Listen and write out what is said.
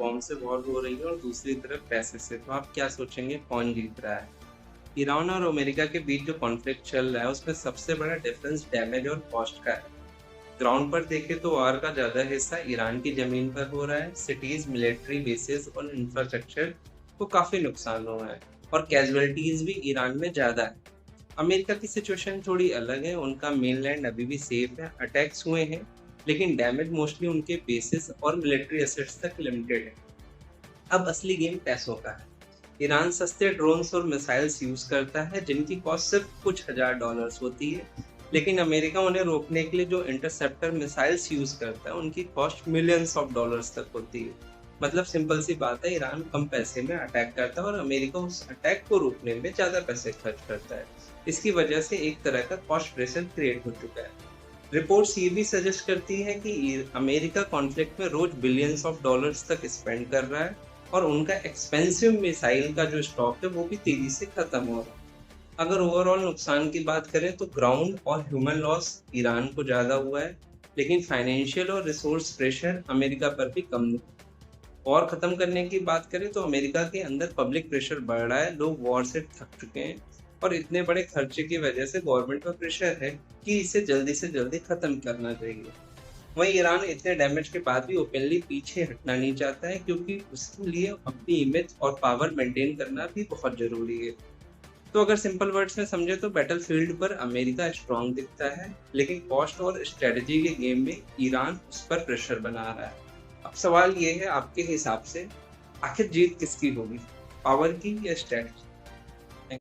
Bomb से war हो रही है और दूसरी तरफ पैसे से, तो आप क्या सोचेंगे कौन जीत रहा है? ईरान और अमेरिका के बीच जो कॉन्फ्लिक्ट चल रहा है उसमें सबसे बड़ा डिफरेंस डैमेज और कॉस्ट का है। ग्राउंड पर देखें तो वार का ज्यादा हिस्सा ईरान की जमीन पर हो रहा है। सिटीज, मिलिट्री बेसिस और इंफ्रास्ट्रक्चर को काफी नुकसान हुआ है और कैजुअलिटीज भी ईरान में ज्यादा है। अमेरिका की सिचुएशन थोड़ी अलग है, उनका मेनलैंड अभी भी सेफ है, अटैक्स हुए हैं लेकिन डैमेज मोस्टली उनके बेसिस और मिलिट्री एसेट्स तक लिमिटेड है। अब असली गेम पैसों का है। ईरान सस्ते ड्रोन्स और मिसाइल्स यूज करता है जिनकी कॉस्ट सिर्फ कुछ हजार डॉलर्स होती है, लेकिन अमेरिका उन्हें रोकने के लिए जो इंटरसेप्टर मिसाइल्स यूज करता है उनकी कॉस्ट मिलियंस ऑफ डॉलर्स तक होती है। मतलब सिंपल सी बात है, ईरान कम पैसे में अटैक करता है और अमेरिका उस अटैक को रोकने में ज्यादा पैसे खर्च करता है। इसकी वजह से एक तरह का कॉस्ट प्रेशर क्रिएट हो चुका है। रिपोर्ट्स ये भी सजेस्ट करती है कि अमेरिका कॉन्फ्लिक्ट में रोज बिलियंस ऑफ डॉलर्स तक स्पेंड कर रहा है और उनका एक्सपेंसिव मिसाइल का जो स्टॉक है वो भी तेजी से खत्म हो रहा है। अगर ओवरऑल नुकसान की बात करें तो ग्राउंड और ह्यूमन लॉस ईरान को ज्यादा हुआ है, लेकिन फाइनेंशियल और रिसोर्स प्रेशर अमेरिका पर भी कम नहीं। वॉर खत्म करने की बात करें तो अमेरिका के अंदर पब्लिक प्रेशर बढ़ रहा है, लोग वॉर से थक चुके हैं और इतने बड़े खर्चे की वजह से गवर्नमेंट पर प्रेशर है कि इसे जल्दी से जल्दी खत्म करना चाहिए। वहीं ईरान इतने डैमेज के बाद भी ओपनली पीछे हटना नहीं चाहता है, क्योंकि उसके लिए अपनी इमेज और पावर मेंटेन करना भी बहुत जरूरी है। तो अगर सिंपल वर्ड्स में समझे तो बैटलफील्ड पर अमेरिका स्ट्रांग दिखता है, लेकिन कॉस्ट और स्ट्रेटजी के गेम में ईरान उस पर प्रेशर बना रहा है। अब सवाल ये है, आपके हिसाब से आखिर जीत किसकी होगी, पावर की या स्ट्रेटजी?